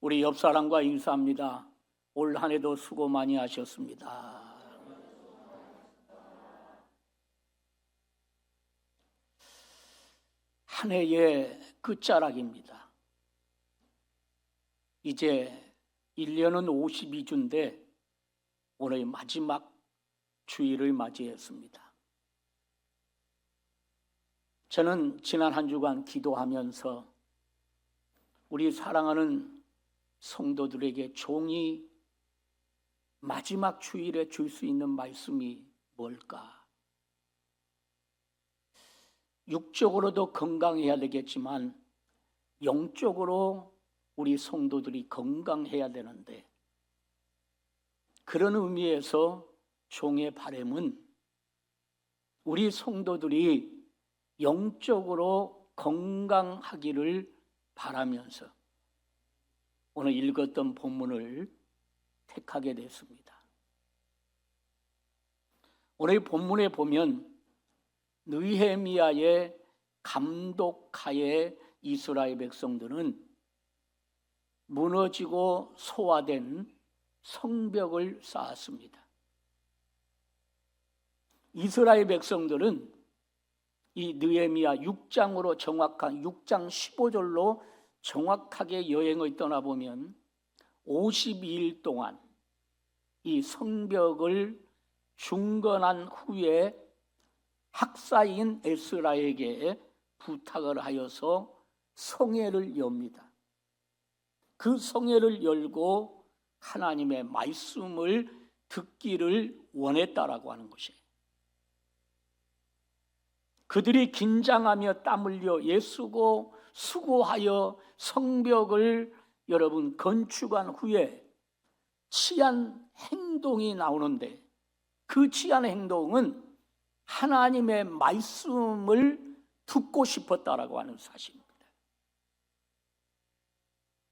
우리 옆 사람과 인사합니다. 올 한 해도 수고 많이 하셨습니다. 한 해의 끝자락입니다. 이제 1년은 52주인데 오늘 마지막 주일을 맞이했습니다. 저는 지난 한 주간 기도하면서 우리 사랑하는 성도들에게 종이 마지막 주일에 줄 수 있는 말씀이 뭘까? 육적으로도 건강해야 되겠지만 영적으로 우리 성도들이 건강해야 되는데, 그런 의미에서 종의 바람은 우리 성도들이 영적으로 건강하기를 바라면서 오늘 읽었던 본문을 택하게 됐습니다. 오늘 본문에 보면 느헤미야의 감독하에 이스라엘 백성들은 무너지고 소화된 성벽을 쌓았습니다. 이스라엘 백성들은 이 느헤미야 6장으로 정확한 6장 15절로 정확하게 여행을 떠나보면 52일 동안 이 성벽을 중건한 후에 학사인 에스라에게 부탁을 하여서 성회를 엽니다. 그 성회를 열고 하나님의 말씀을 듣기를 원했다라고 하는 것이에요. 그들이 긴장하며 땀 흘려 애쓰고 수고하여 성벽을 여러분 건축한 후에 취한 행동이 나오는데, 그 취한 행동은 하나님의 말씀을 듣고 싶었다라고 하는 사실입니다.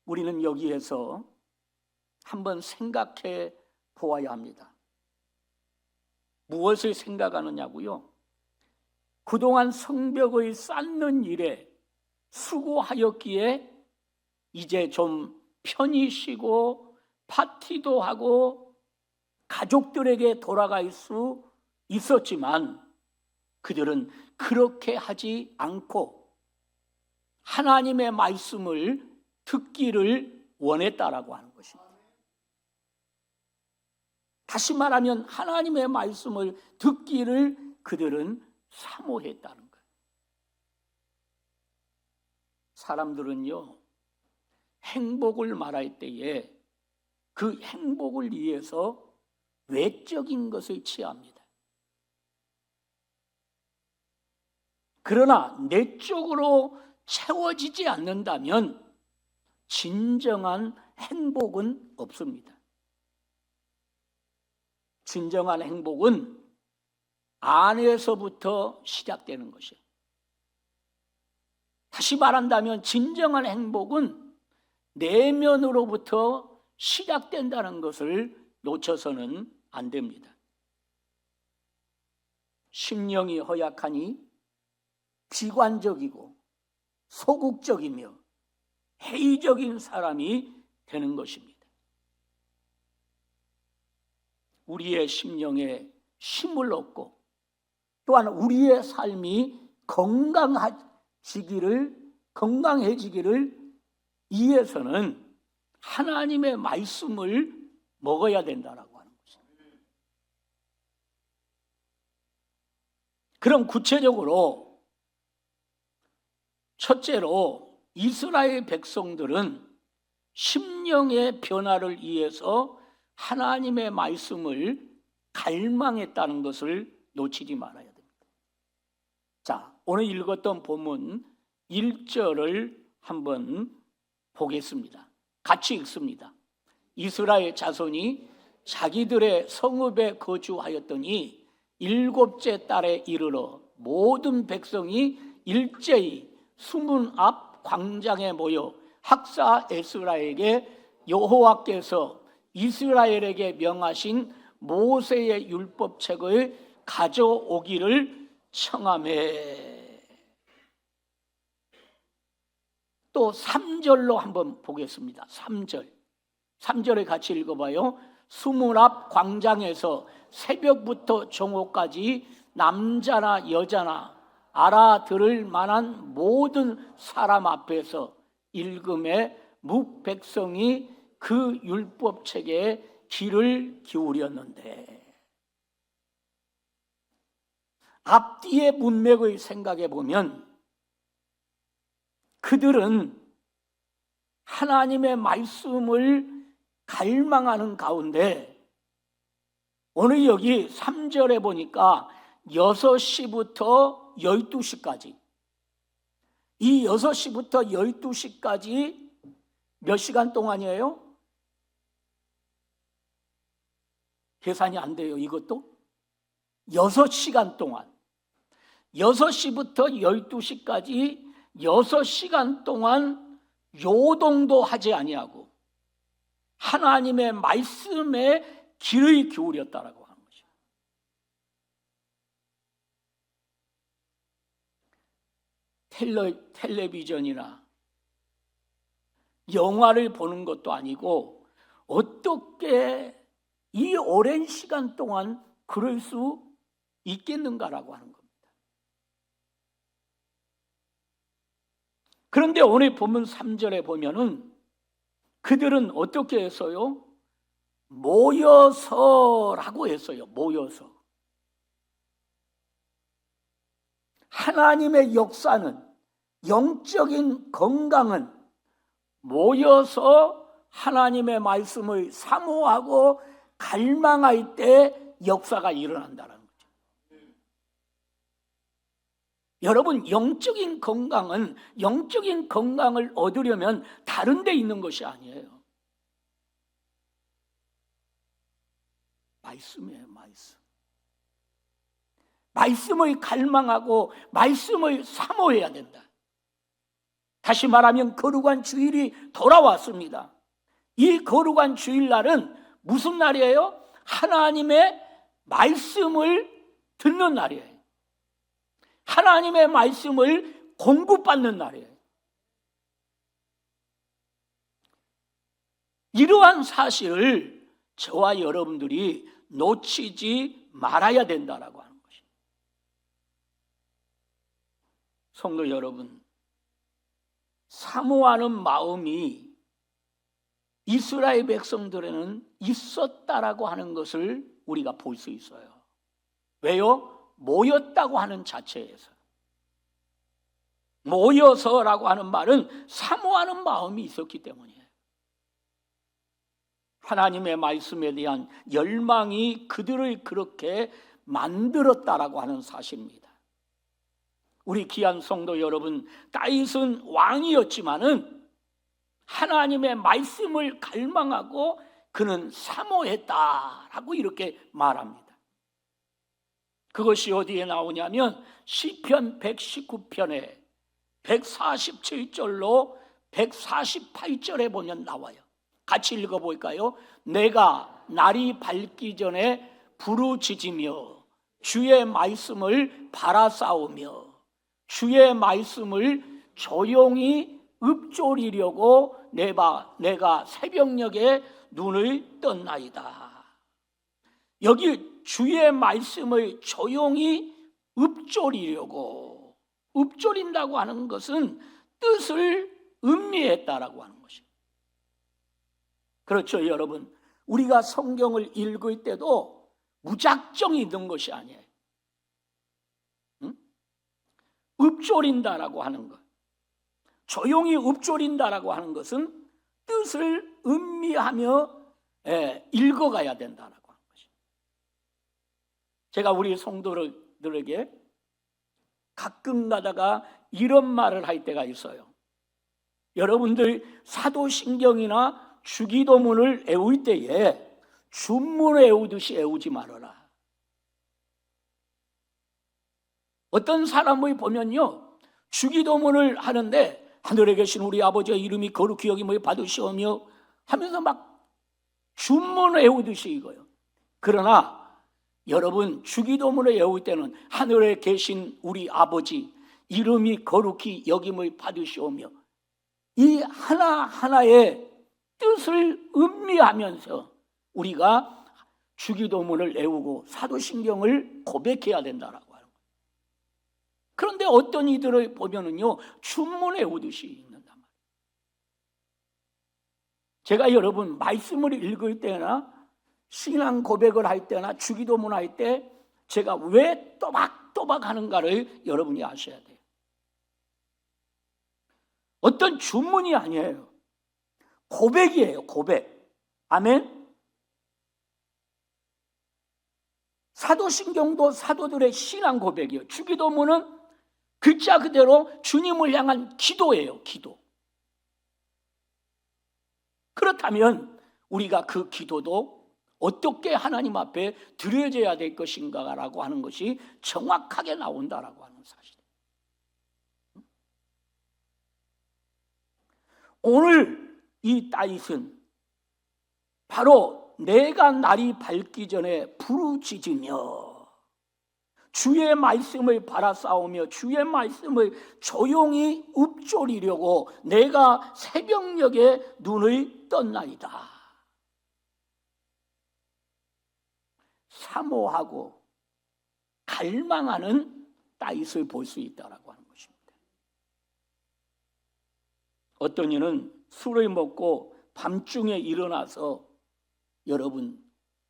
우리는 여기에서 한번 생각해 보아야 합니다. 무엇을 생각하느냐고요? 그동안 성벽의 쌓는 일에 수고하였기에 이제 좀 편히 쉬고 파티도 하고 가족들에게 돌아갈 수 있었지만, 그들은 그렇게 하지 않고 하나님의 말씀을 듣기를 원했다라고 하는 것입니다. 다시 말하면 하나님의 말씀을 듣기를 그들은 사모했다는 거예요. 사람들은요, 행복을 말할 때에 그 행복을 위해서 외적인 것을 취합니다. 그러나 내적으로 채워지지 않는다면 진정한 행복은 없습니다. 진정한 행복은 안에서부터 시작되는 것이에요. 다시 말한다면 진정한 행복은 내면으로부터 시작된다는 것을 놓쳐서는 안 됩니다. 심령이 허약하니 비관적이고 소극적이며 회의적인 사람이 되는 것입니다. 우리의 심령에 힘을 얻고 또한 우리의 삶이 건강해지기를 위해서는 하나님의 말씀을 먹어야 된다라고 하는 것입니다. 그럼 구체적으로 첫째로 이스라엘 백성들은 심령의 변화를 위해서 하나님의 말씀을 갈망했다는 것을 놓치지 말아야 됩니다. 자, 오늘 읽었던 본문 1절을 한번 보겠습니다. 같이 읽습니다. 이스라엘 자손이 자기들의 성읍에 거주하였더니 7째 달에 이르러 모든 백성이 일제히 수문 앞 광장에 모여 학사 에스라에게 여호와께서 이스라엘에게 명하신 모세의 율법책을 가져오기를 청하매. 또 3절로 한번 보겠습니다. 3절에 같이 읽어봐요. 수문 앞 광장에서 새벽부터 정오까지 남자나 여자나 알아들을 만한 모든 사람 앞에서 읽음에 묵백성이 그 율법책에 귀를 기울였는데, 앞뒤의 문맥을 생각해 보면 그들은 하나님의 말씀을 갈망하는 가운데 오늘 여기 3절에 보니까 6시부터 12시까지, 이 6시부터 12시까지 몇 시간 동안이에요? 계산이 안 돼요. 이것도 6시간 동안, 6시부터 12시까지 6시간 동안 요동도 하지 아니하고 하나님의 말씀에 귀를 기울였다라고 하는 것이죠. 텔레비전이나 영화를 보는 것도 아니고 어떻게 이 오랜 시간 동안 그럴 수 있겠는가라고 하는 겁니다. 그런데 오늘 본문 3절에 보면은 그들은 어떻게 했어요? 모여서라고 했어요. 모여서. 하나님의 역사는, 영적인 건강은 모여서 하나님의 말씀을 사모하고 갈망할 때 역사가 일어난다는 거죠. 여러분, 영적인 건강을 얻으려면 다른 데 있는 것이 아니에요. 말씀이에요, 말씀. 말씀을 갈망하고 말씀을 사모해야 된다. 다시 말하면 거룩한 주일이 돌아왔습니다. 이 거룩한 주일날은 무슨 날이에요? 하나님의 말씀을 듣는 날이에요. 하나님의 말씀을 공부받는 날이에요. 이러한 사실을 저와 여러분들이 놓치지 말아야 된다라고 하는 것입니다. 성도 여러분, 사모하는 마음이 이스라엘 백성들에는 있었다라고 하는 것을 우리가 볼 수 있어요. 왜요? 모였다고 하는 자체에서. 모여서라고 하는 말은 사모하는 마음이 있었기 때문이에요. 하나님의 말씀에 대한 열망이 그들을 그렇게 만들었다라고 하는 사실입니다. 우리 귀한 성도 여러분, 다윗은 왕이었지만은 하나님의 말씀을 갈망하고 그는 사모했다라고 이렇게 말합니다. 그것이 어디에 나오냐면 시편 119편에 147절로 148절에 보면 나와요. 같이 읽어볼까요? 내가 날이 밝기 전에 부르짖으며 주의 말씀을 바라싸우며 주의 말씀을 조용히 읊조리려고 내가 새벽녘에 눈을 떴나이다. 여기 주의 말씀을 조용히 읊조리려고, 읊조린다고 하는 것은 뜻을 음미했다라고 하는 것입니다. 그렇죠, 여러분. 우리가 성경을 읽을 때도 무작정 읽는 것이 아니에요. 읊조린다라고 하는 것, 조용히 읊조린다라고 하는 것은 뜻을 음미하며 읽어가야 된다라고 하는 것입니다. 제가 우리 성도들에게 가끔 가다가 이런 말을 할 때가 있어요. 여러분들 사도신경이나 주기도문을 외울 때에 준문을 외우듯이 외우지 말아라. 어떤 사람을 보면요, 주기도문을 하는데 하늘에 계신 우리 아버지의 이름이 거룩히 여김을 받으시오며 하면서 막 준문을 외우듯이 읽어요. 그러나 여러분, 주기도문을 외울 때는 하늘에 계신 우리 아버지 이름이 거룩히 여김을 받으시오며 이 하나하나의 뜻을 음미하면서 우리가 주기도문을 외우고 사도신경을 고백해야 된다라고 하는 거예요. 그런데 어떤 이들을 보면은요, 춘문 외우듯이 읽는단 말이에요. 제가 여러분 말씀을 읽을 때나 신앙 고백을 할 때나 주기도문 할 때 제가 왜 또박또박 하는가를 여러분이 아셔야 돼요. 어떤 주문이 아니에요. 고백이에요. 고백. 아멘. 사도신경도 사도들의 신앙 고백이에요. 주기도문은 글자 그대로 주님을 향한 기도예요. 기도. 그렇다면 우리가 그 기도도 어떻게 하나님 앞에 드려져야 될 것인가라고 하는 것이 정확하게 나온다라고 하는 사실이에요. 오늘 이 다윗은 바로 내가 날이 밝기 전에 부르짖으며 주의 말씀을 바라싸우며 주의 말씀을 조용히 읊조리려고 내가 새벽녘에 눈을 떴나이다. 사모하고 갈망하는 다윗을 볼 수 있다라고 하는 것입니다. 어떤 이는 술을 먹고 밤중에 일어나서 여러분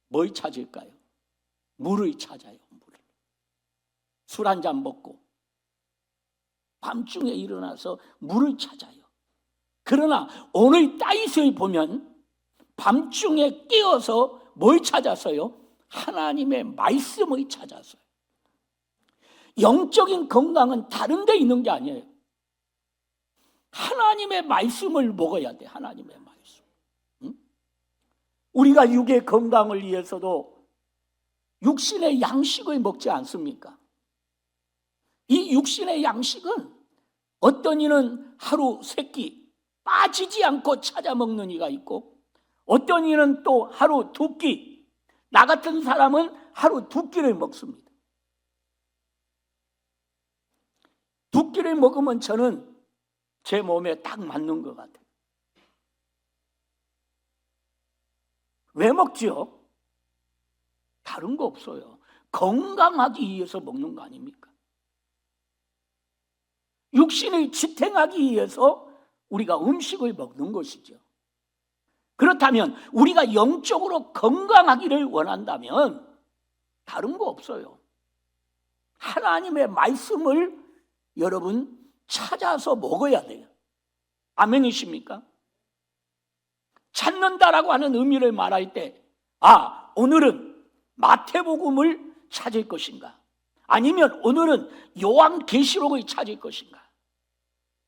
뭘 찾을까요? 물을 찾아요. 물을. 술 한 잔 먹고 밤중에 일어나서 물을 찾아요. 그러나 오늘 다윗을 보면 밤중에 깨어서 뭘 찾았어요? 하나님의 말씀을 찾았어요. 영적인 건강은 다른 데 있는 게 아니에요. 하나님의 말씀을 먹어야 돼. 하나님의 말씀. 우리가 육의 건강을 위해서도 육신의 양식을 먹지 않습니까? 이 육신의 양식은 어떤 이는 하루 3끼 빠지지 않고 찾아 먹는 이가 있고, 어떤 이는 또 하루 2끼, 나 같은 사람은 하루 2끼를 먹습니다. 2끼를 먹으면 저는 제 몸에 딱 맞는 것 같아요. 왜 먹지요? 다른 거 없어요. 건강하기 위해서 먹는 거 아닙니까? 육신을 지탱하기 위해서 우리가 음식을 먹는 것이죠. 그렇다면 우리가 영적으로 건강하기를 원한다면 다른 거 없어요. 하나님의 말씀을 여러분 찾아서 먹어야 돼요. 아멘이십니까? 찾는다라고 하는 의미를 말할 때, 오늘은 마태복음을 찾을 것인가? 아니면 오늘은 요한계시록을 찾을 것인가?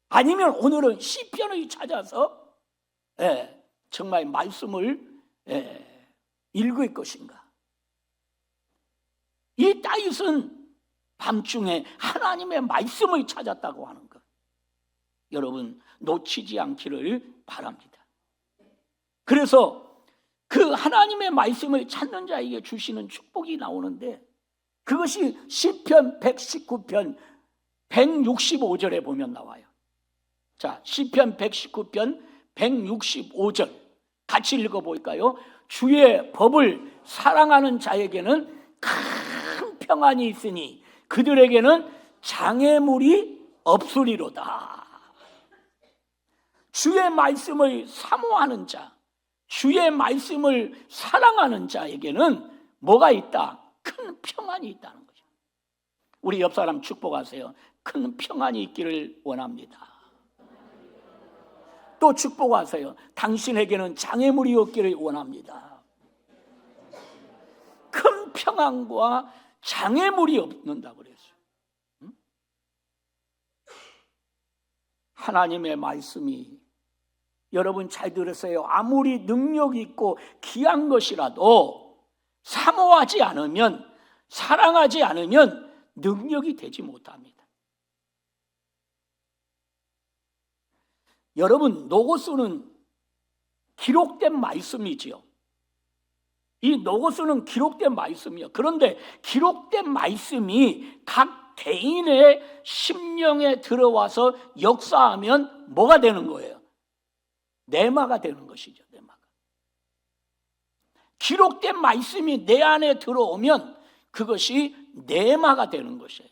아니면 오늘은 시편을 찾아서 정말 말씀을 읽을 것인가? 이 다윗은 밤중에 하나님의 말씀을 찾았다고 하는 것, 여러분 놓치지 않기를 바랍니다. 그래서 그 하나님의 말씀을 찾는 자에게 주시는 축복이 나오는데, 그것이 시편 119편 165절에 보면 나와요. 자, 시편 119편 165절 같이 읽어볼까요? 주의 법을 사랑하는 자에게는 큰 평안이 있으니 그들에게는 장애물이 없으리로다. 주의 말씀을 사모하는 자, 주의 말씀을 사랑하는 자에게는 뭐가 있다? 큰 평안이 있다는 거죠. 우리 옆 사람 축복하세요. 큰 평안이 있기를 원합니다. 또 축복하세요. 당신에게는 장애물이 없기를 원합니다. 큰 평안과 장애물이 없는다고 그랬어요. 하나님의 말씀이, 여러분 잘 들으세요. 아무리 능력 있고 귀한 것이라도 사모하지 않으면, 사랑하지 않으면 능력이 되지 못합니다. 여러분, 로고스는 기록된 말씀이지요. 이 로고스는 기록된 말씀이요. 그런데 기록된 말씀이 각 개인의 심령에 들어와서 역사하면 뭐가 되는 거예요? 내마가 되는 것이죠. 내마가. 기록된 말씀이 내 안에 들어오면 그것이 내마가 되는 것이에요.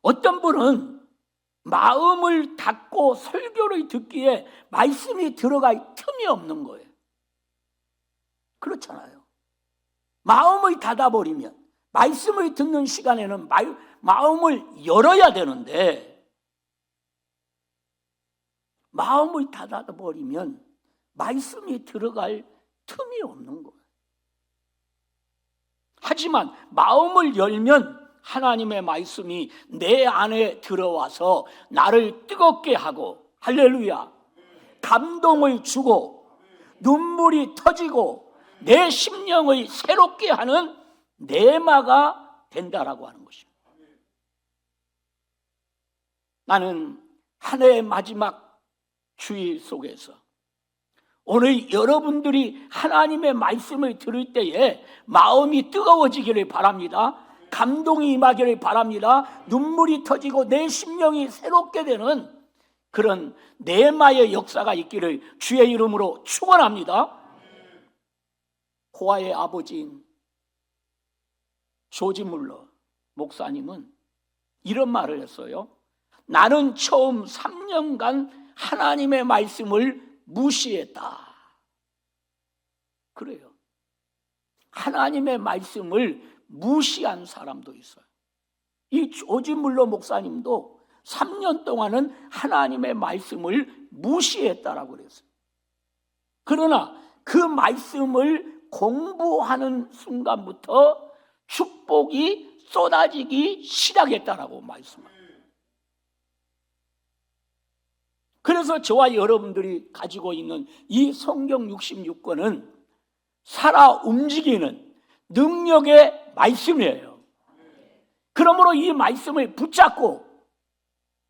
어떤 분은 마음을 닫고 설교를 듣기에 말씀이 들어갈 틈이 없는 거예요. 그렇잖아요. 마음을 닫아버리면 말씀을 듣는 시간에는 마음을 열어야 되는데 마음을 닫아버리면 말씀이 들어갈 틈이 없는 거예요. 하지만 마음을 열면 하나님의 말씀이 내 안에 들어와서 나를 뜨겁게 하고, 할렐루야, 감동을 주고 눈물이 터지고 내 심령을 새롭게 하는 내마가 된다라고 하는 것입니다. 나는 한 해의 마지막 주일 속에서 오늘 여러분들이 하나님의 말씀을 들을 때에 마음이 뜨거워지기를 바랍니다. 감동이 임하기를 바랍니다. 눈물이 터지고 내 심령이 새롭게 되는 그런 내마의 역사가 있기를 주의 이름으로 축원합니다. 호아의 아버지인 조지 물러 목사님은 이런 말을 했어요. 나는 처음 3년간 하나님의 말씀을 무시했다. 그래요. 하나님의 말씀을 무시한 사람도 있어요. 이 조지 물러 목사님도 3년 동안은 하나님의 말씀을 무시했다라고 그랬어요. 그러나 그 말씀을 공부하는 순간부터 축복이 쏟아지기 시작했다라고 말씀합니다. 그래서 저와 여러분들이 가지고 있는 이 성경 66권은 살아 움직이는 능력의 말씀이에요. 그러므로 이 말씀을 붙잡고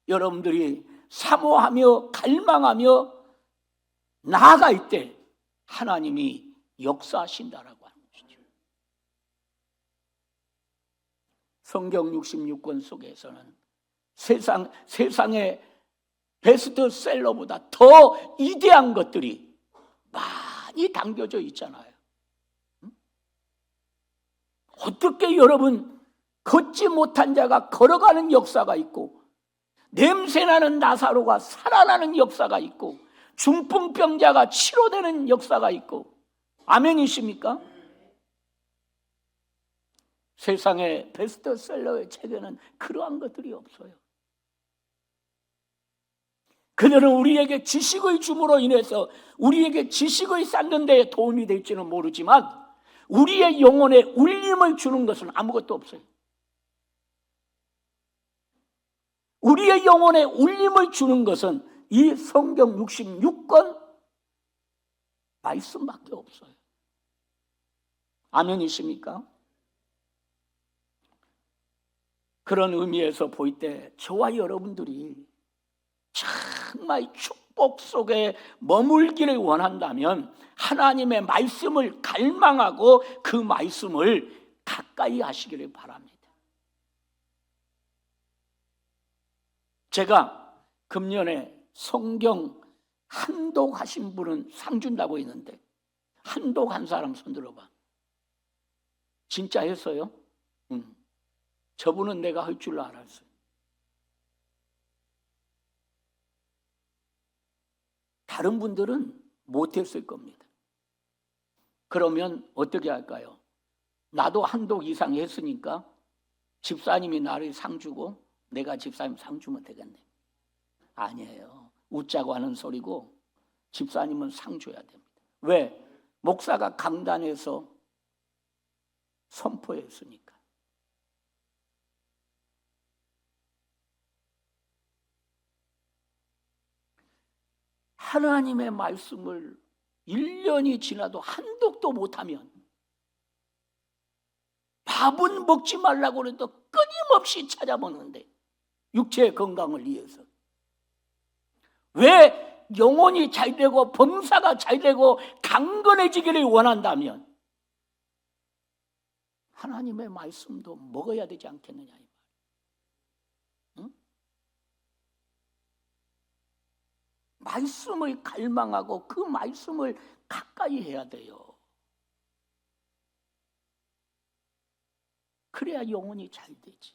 여러분들이 사모하며 갈망하며 나아갈 때 하나님이 역사하신다라고 하는 것이죠. 성경 66권 속에서는 세상의 베스트셀러보다 더 위대한 것들이 많이 담겨져 있잖아요. 어떻게 여러분 걷지 못한 자가 걸어가는 역사가 있고 냄새나는 나사로가 살아나는 역사가 있고 중풍병자가 치료되는 역사가 있고 아멘이십니까? 세상의 베스트셀러의 책에는 그러한 것들이 없어요. 그들은 우리에게 지식을 줌으로 인해서 우리에게 지식을 쌓는 데 도움이 될지는 모르지만 우리의 영혼에 울림을 주는 것은 아무것도 없어요. 우리의 영혼에 울림을 주는 것은 이 성경 66권 말씀밖에 없어요. 아멘이십니까? 그런 의미에서 볼 때 저와 여러분들이 정말 축복 속에 머물기를 원한다면 하나님의 말씀을 갈망하고 그 말씀을 가까이 하시기를 바랍니다. 제가 금년에 성경 한독하신 분은 상 준다고 했는데 한독한 사람 손 들어봐. 진짜 했어요? 응. 저분은 내가 할 줄 알았어요. 다른 분들은 못했을 겁니다. 그러면 어떻게 할까요? 나도 한독 이상 했으니까 집사님이 나를 상 주고 내가 집사님 상 주면 되겠네. 아니에요. 웃자고 하는 소리고 집사님은 상 줘야 됩니다. 왜? 목사가 강단에서 선포했으니까. 하나님의 말씀을 1년이 지나도 한독도 못하면 밥은 먹지 말라고 해도 끊임없이 찾아보는데 육체의 건강을 위해서 왜 영혼이 잘되고 범사가 잘되고 강건해지기를 원한다면 하나님의 말씀도 먹어야 되지 않겠느냐 이 말. 응? 말씀을 갈망하고 그 말씀을 가까이 해야 돼요. 그래야 영혼이 잘 되지.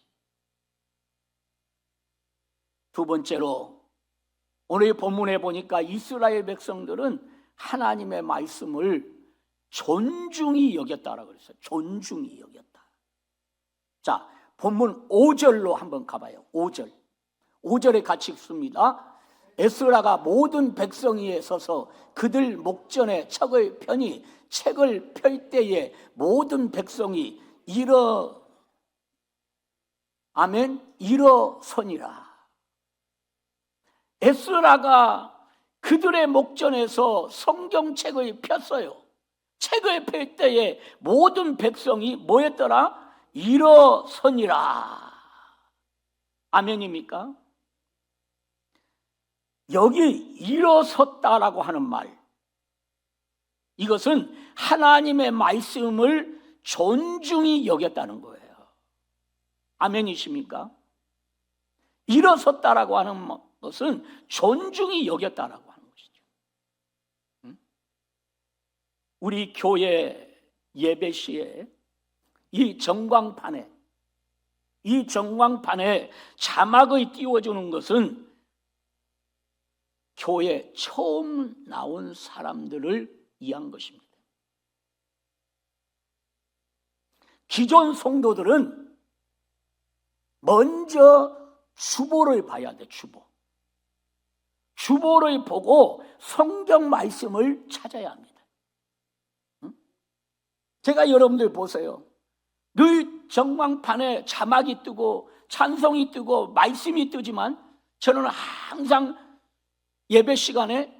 두 번째로 오늘 본문에 보니까 이스라엘 백성들은 하나님의 말씀을 존중히 여겼다라고 그랬어요. 존중히 여겼다. 자, 본문 5절로 한번 가봐요. 5절. 5절에 같이 읽습니다. 에스라가 모든 백성 위에 서서 그들 목전에 책을 펴니 책을 펼 때에 모든 백성이 일어서니라. 에스라가 그들의 목전에서 성경책을 폈어요. 책을 펼 때에 모든 백성이 뭐였더라? 일어서니라. 아멘입니까? 여기 일어섰다라고 하는 말, 이것은 하나님의 말씀을 존중히 여겼다는 거예요. 아멘이십니까? 일어섰다라고 하는 것은 존중히 여겼다라고 하는 것이죠. 우리 교회 예배 시에 이 전광판에 자막을 띄워주는 것은 교회 처음 나온 사람들을 위한 것입니다. 기존 성도들은 먼저 주보를 봐야 돼. 주보를 보고 성경 말씀을 찾아야 합니다. 제가 여러분들 보세요. 늘 전광판에 자막이 뜨고 찬송이 뜨고 말씀이 뜨지만 저는 항상 예배 시간에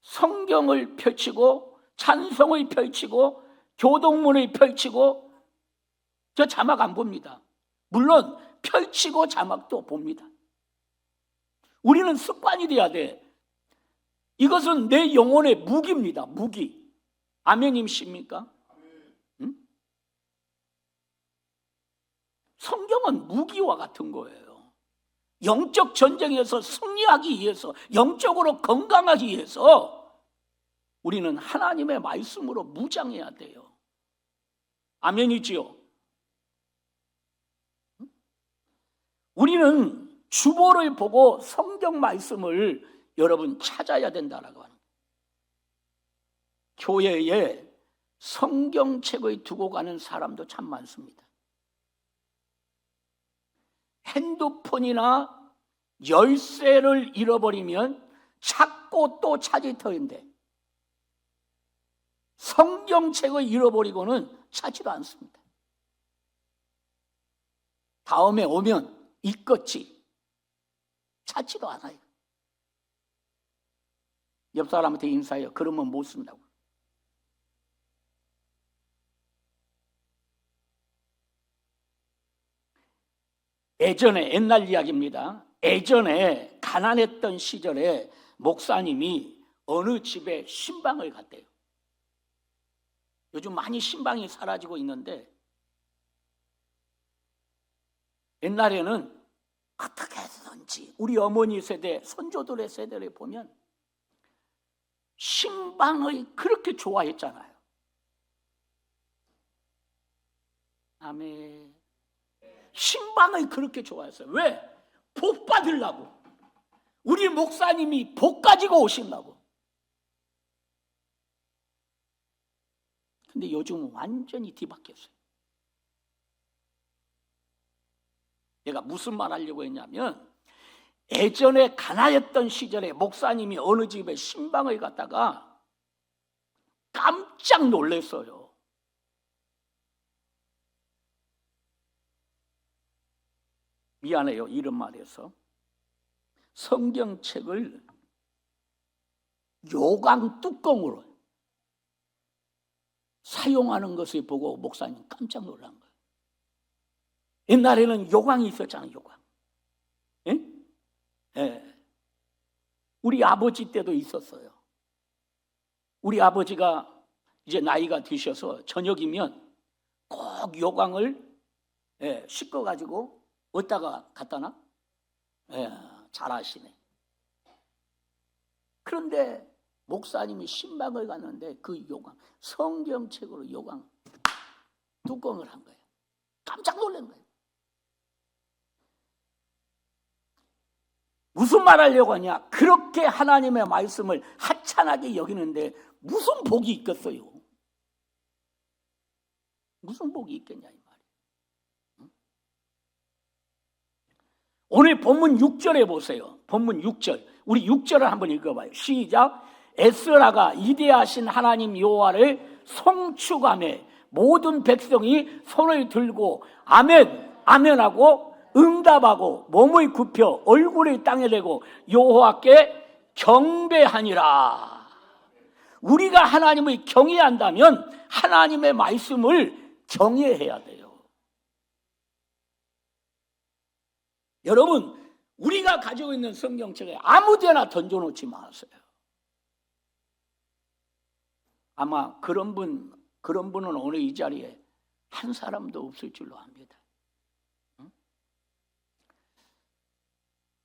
성경을 펼치고 찬송을 펼치고 교동문을 펼치고 저 자막 안 봅니다. 물론 펼치고 자막도 봅니다. 우리는 습관이 돼야 돼. 이것은 내 영혼의 무기입니다. 무기. 아멘이십니까? 응? 성경은 무기와 같은 거예요. 영적 전쟁에서 승리하기 위해서, 영적으로 건강하기 위해서 우리는 하나님의 말씀으로 무장해야 돼요. 아멘이지요? 우리는 주보를 보고 성경 말씀을 여러분 찾아야 된다라고 하는 거예요. 교회에 성경책을 두고 가는 사람도 참 많습니다. 핸드폰이나 열쇠를 잃어버리면 찾고 또 찾을 터인데 성경책을 잃어버리고는 찾지도 않습니다. 다음에 오면 있겠지. 찾지도 않아요. 옆 사람한테 인사해요. 그러면 못 쓴다고. 예전에, 옛날 이야기입니다. 예전에 가난했던 시절에 목사님이 어느 집에 신방을 갔대요. 요즘 많이 신방이 사라지고 있는데 옛날에는 어떻게 해서든지 우리 어머니 세대, 선조들의 세대를 보면 신방을 그렇게 좋아했잖아요. 아멘. 신방을 그렇게 좋아했어요. 왜? 복 받으려고. 우리 목사님이 복 가지고 오신다고. 근데 요즘은 완전히 뒤바뀌었어요. 내가 무슨 말 하려고 했냐면 예전에 가난했던 시절에 목사님이 어느 집에 신방을 갔다가 깜짝 놀랐어요. 미안해요, 이런 말해서. 성경책을 요강 뚜껑으로 사용하는 것을 보고 목사님 깜짝 놀란 거예요. 옛날에는 요강이 있었잖아요, 요강. 예? 예. 우리 아버지 때도 있었어요. 우리 아버지가 이제 나이가 드셔서 저녁이면 꼭 요강을 씻어가지고 어디다가 갖다 놔? 잘 아시네. 그런데 목사님이 신방을 갔는데 그 요강, 성경책으로 요강 뚜껑을 한 거예요. 깜짝 놀란 거예요. 무슨 말 하려고 하냐? 그렇게 하나님의 말씀을 하찮게 여기는데 무슨 복이 있겠어요? 무슨 복이 있겠냐 이 말이에요. 오늘 본문 6절에 보세요. 본문 6절. 우리 6절을 한번 읽어봐요. 시작. 에스라가 이대하신 하나님 여호와를 송축하며 모든 백성이 손을 들고 아멘 아멘하고 응답하고 몸을 굽혀 얼굴을 땅에 대고 여호와께 경배하니라. 우리가 하나님을 경외한다면 하나님의 말씀을 경외해야 돼요. 여러분, 우리가 가지고 있는 성경책에 아무데나 던져놓지 마세요. 아마 그런 분은 오늘 이 자리에 한 사람도 없을 줄로 압니다.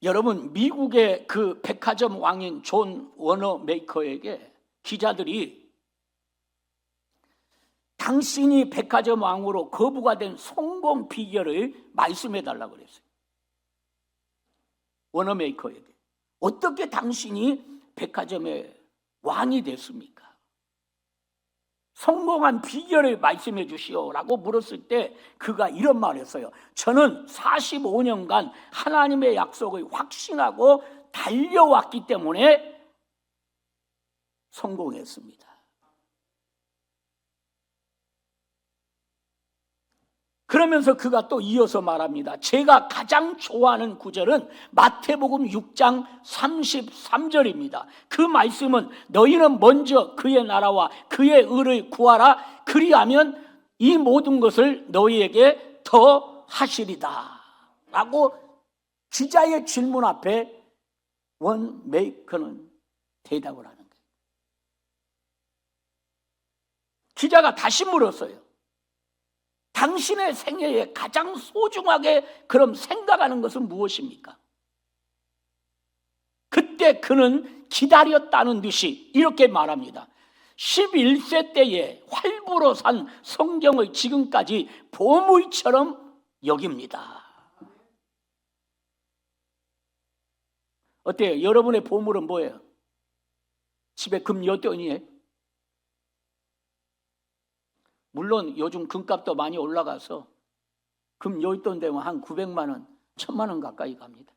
여러분, 미국의 그 백화점 왕인 존 워너메이커에게 기자들이 당신이 백화점 왕으로 거부가 된 성공 비결을 말씀해 달라고 그랬어요. 워너메이커에게. 어떻게 당신이 백화점의 왕이 됐습니까? 성공한 비결을 말씀해 주시오라고 물었을 때 그가 이런 말을 했어요. 저는 45년간 하나님의 약속을 확신하고 달려왔기 때문에 성공했습니다. 그러면서 그가 또 이어서 말합니다. 제가 가장 좋아하는 구절은 마태복음 6장 33절입니다. 그 말씀은 너희는 먼저 그의 나라와 그의 의를 구하라. 그리하면 이 모든 것을 너희에게 더 하시리다 라고 기자의 질문 앞에 워너메이커는 대답을 하는 거예요. 기자가 다시 물었어요. 당신의 생애에 가장 소중하게 그럼 생각하는 것은 무엇입니까? 그때 그는 기다렸다는 듯이 이렇게 말합니다. 11세 때에 활부로 산 성경을 지금까지 보물처럼 여깁니다. 어때요? 여러분의 보물은 뭐예요? 집에 금 몇 돈이에요? 물론 요즘 금값도 많이 올라가서 금 10돈 되면 한 900만 원, 1000만 원 가까이 갑니다.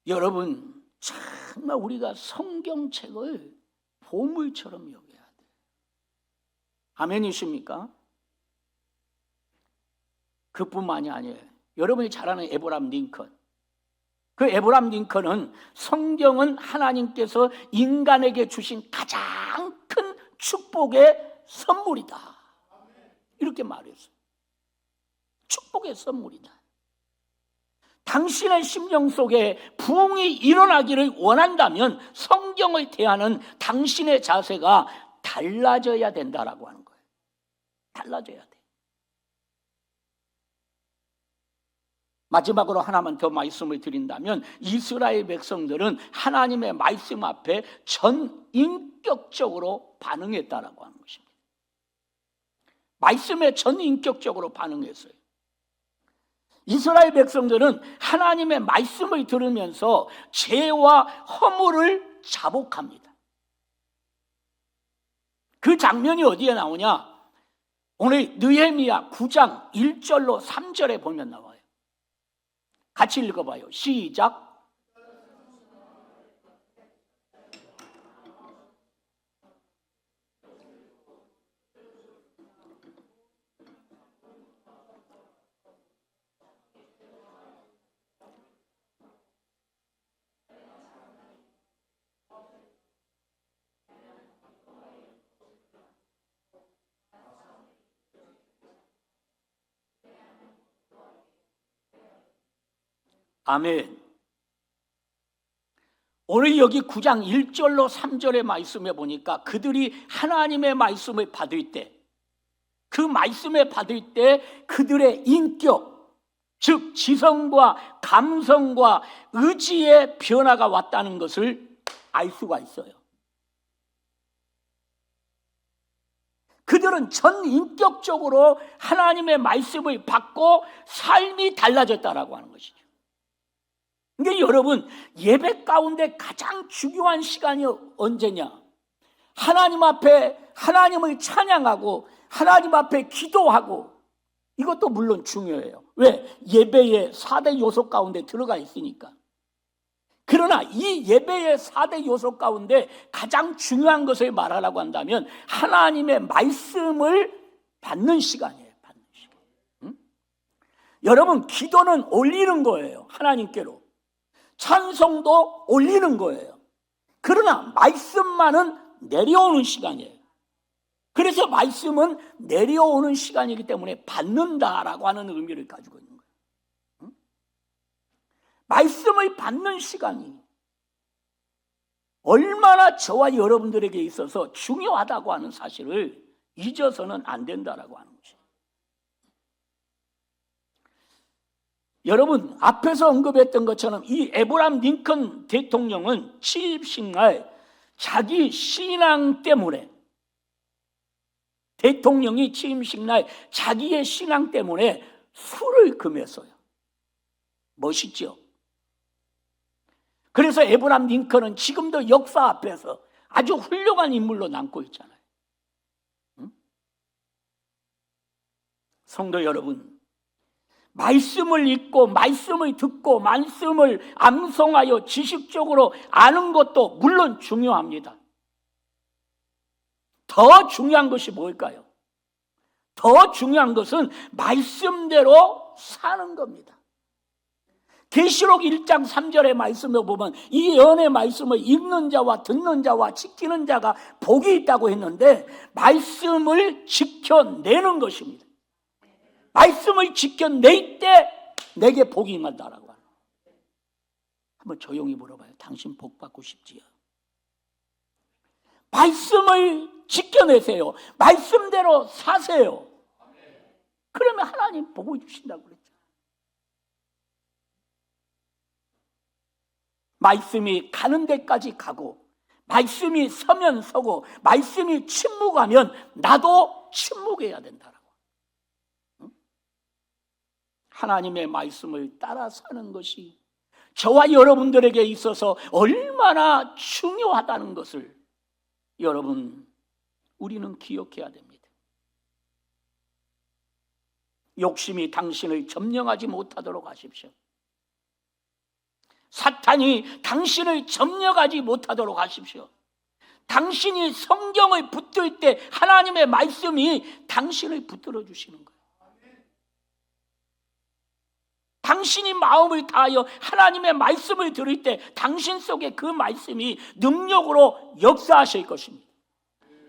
여러분, 정말 우리가 성경책을 보물처럼 여겨야 돼요. 아멘이십니까? 그뿐만이 아니에요. 여러분이 잘 아는 에브라함 링컨. 그 에브라함 링컨은 성경은 하나님께서 인간에게 주신 가장 큰 축복의 선물이다. 이렇게 말했어요. 축복의 선물이다. 당신의 심령 속에 부흥이 일어나기를 원한다면 성경을 대하는 당신의 자세가 달라져야 된다라고 하는 거예요. 달라져야 돼. 마지막으로 하나만 더 말씀을 드린다면 이스라엘 백성들은 하나님의 말씀 앞에 전인격적으로 반응했다라고 하는 것입니다. 말씀에 전인격적으로 반응했어요. 이스라엘 백성들은 하나님의 말씀을 들으면서 죄와 허물을 자복합니다. 그 장면이 어디에 나오냐? 오늘 느헤미야 9장 1절로 3절에 보면 나와요. 같이 읽어봐요. 시작. 아멘. 오늘 여기 9장 1절로 3절의 말씀에 보니까 그들이 하나님의 말씀을 받을 때 그 말씀에 받을 때 그들의 인격, 즉 지성과 감성과 의지의 변화가 왔다는 것을 알 수가 있어요. 그들은 전 인격적으로 하나님의 말씀을 받고 삶이 달라졌다라고 하는 것이죠. 그러니까 여러분, 예배 가운데 가장 중요한 시간이 언제냐? 하나님 앞에 하나님을 찬양하고 하나님 앞에 기도하고, 이것도 물론 중요해요. 왜? 예배의 4대 요소 가운데 들어가 있으니까. 그러나 이 예배의 4대 요소 가운데 가장 중요한 것을 말하라고 한다면 하나님의 말씀을 받는 시간이에요. 받는 시간. 응? 여러분, 기도는 올리는 거예요. 하나님께로. 찬송도 올리는 거예요. 그러나 말씀만은 내려오는 시간이에요. 그래서 말씀은 내려오는 시간이기 때문에 받는다라고 하는 의미를 가지고 있는 거예요. 응? 말씀을 받는 시간이 얼마나 저와 여러분들에게 있어서 중요하다고 하는 사실을 잊어서는 안 된다라고 하는 것이에요. 여러분, 앞에서 언급했던 것처럼 이 에브라함 링컨 대통령은 취임식 날 자기 신앙 때문에, 대통령이 취임식 날 자기의 신앙 때문에 술을 금했어요. 멋있죠? 그래서 에브라함 링컨은 지금도 역사 앞에서 아주 훌륭한 인물로 남고 있잖아요. 응? 성도 여러분, 말씀을 읽고 말씀을 듣고 말씀을 암송하여 지식적으로 아는 것도 물론 중요합니다. 더 중요한 것이 뭘까요? 더 중요한 것은 말씀대로 사는 겁니다. 계시록 1장 3절의 말씀을 보면 이 예언의 말씀을 읽는 자와 듣는 자와 지키는 자가 복이 있다고 했는데, 말씀을 지켜내는 것입니다. 말씀을 지켜낼 때 내게 복이 임한다라고 하는. 한번 조용히 물어봐요. 당신 복 받고 싶지요? 말씀을 지켜내세요. 말씀대로 사세요. 그러면 하나님 복을 주신다고 그랬죠. 말씀이 가는 데까지 가고, 말씀이 서면 서고, 말씀이 침묵하면 나도 침묵해야 된다라고. 하나님의 말씀을 따라 사는 것이 저와 여러분들에게 있어서 얼마나 중요하다는 것을 여러분, 우리는 기억해야 됩니다. 욕심이 당신을 점령하지 못하도록 하십시오. 사탄이 당신을 점령하지 못하도록 하십시오. 당신이 성경을 붙들 때 하나님의 말씀이 당신을 붙들어 주시는 거예요. 당신이 마음을 다하여 하나님의 말씀을 들을 때 당신 속에 그 말씀이 능력으로 역사하실 것입니다.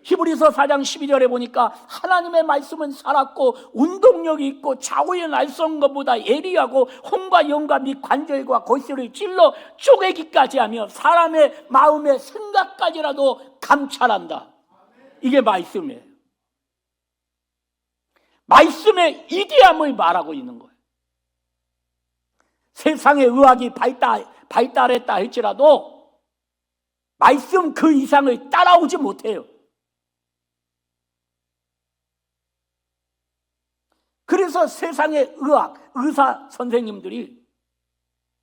히브리서 4장 12절에 보니까 하나님의 말씀은 살았고 운동력이 있고 좌우의 날선 것보다 예리하고 혼과 영과 및 관절과 골수를 찔러 쪼개기까지 하며 사람의 마음의 생각까지라도 감찰한다. 이게 말씀이에요. 말씀의 이대함을 말하고 있는 거예요. 세상의 의학이 발달했다 할지라도 말씀 그 이상을 따라오지 못해요. 그래서 세상의 의사 선생님들이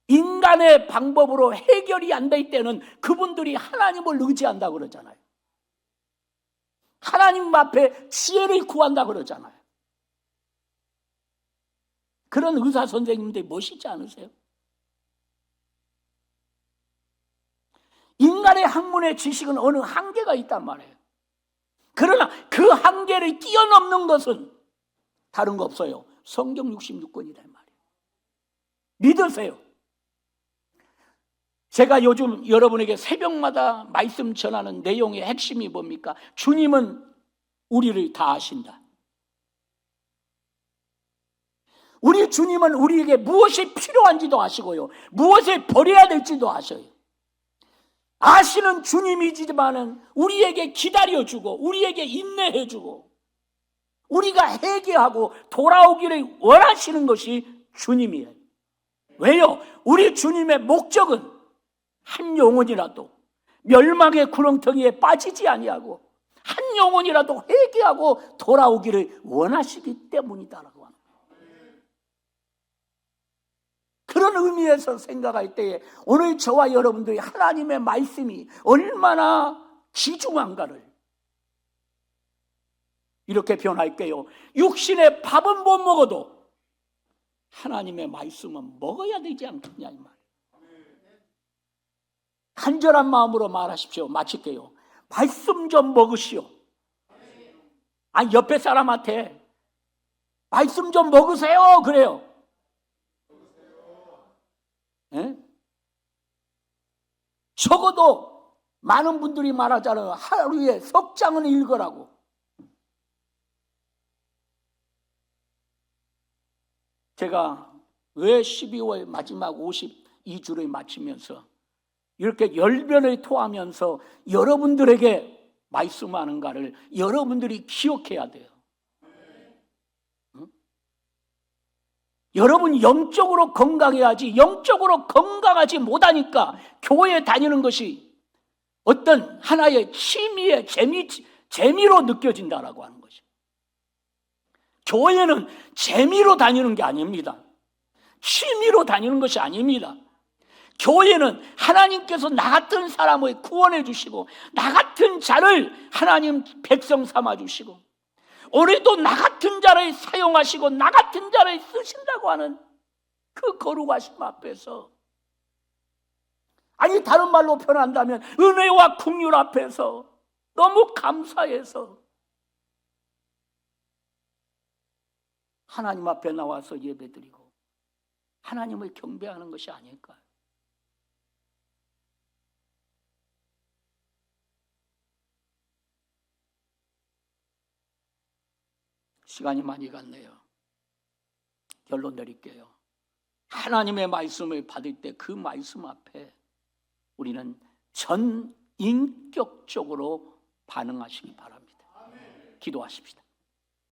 인간의 방법으로 해결이 안 될 때는 그분들이 하나님을 의지한다고 그러잖아요. 하나님 앞에 지혜를 구한다고 그러잖아요. 그런 의사 선생님들 멋있지 않으세요? 인간의 학문의 지식은 어느 한계가 있단 말이에요. 그러나 그 한계를 뛰어넘는 것은 다른 거 없어요. 성경 66권이란 말이에요. 믿으세요. 제가 요즘 여러분에게 새벽마다 말씀 전하는 내용의 핵심이 뭡니까? 주님은 우리를 다 아신다. 우리 주님은 우리에게 무엇이 필요한지도 아시고요, 무엇을 버려야 될지도 아셔요. 아시는 주님이지만은 우리에게 기다려주고 우리에게 인내해주고 우리가 회개하고 돌아오기를 원하시는 것이 주님이에요. 왜요? 우리 주님의 목적은 한 영혼이라도 멸망의 구렁텅이에 빠지지 아니하고 한 영혼이라도 회개하고 돌아오기를 원하시기 때문이다라고 하는 거예요. 그런 의미에서 생각할 때에 오늘 저와 여러분들이 하나님의 말씀이 얼마나 귀중한가를 이렇게 변할게요. 육신의 밥은 못 먹어도 하나님의 말씀은 먹어야 되지 않겠냐 이 말. 간절한 마음으로 말하십시오. 마칠게요. 말씀 좀 먹으시오. 옆에 사람한테 말씀 좀 먹으세요 그래요. 예? 적어도 많은 분들이 말하잖아요. 하루에 석 장은 읽으라고. 제가 왜 12월 마지막 52주를 마치면서 이렇게 열변을 토하면서 여러분들에게 말씀하는가를 여러분들이 기억해야 돼요. 응? 여러분 영적으로 건강해야지, 영적으로 건강하지 못하니까 교회에 다니는 것이 어떤 하나의 취미의 재미로 느껴진다라고 하는 것이죠. 교회는 재미로 다니는 게 아닙니다. 취미로 다니는 것이 아닙니다. 교회는 하나님께서 나 같은 사람을 구원해 주시고 나 같은 자를 하나님 백성 삼아 주시고 오늘도 나 같은 자를 사용하시고 나 같은 자를 쓰신다고 하는 그 거룩하심 앞에서, 아니 다른 말로 표현한다면 은혜와 긍휼 앞에서 너무 감사해서 하나님 앞에 나와서 예배드리고 하나님을 경배하는 것이 아닐까요? 시간이 많이 갔네요. 결론 내릴게요. 하나님의 말씀을 받을 때 그 말씀 앞에 우리는 전 인격적으로 반응하시기 바랍니다. 기도하십시다.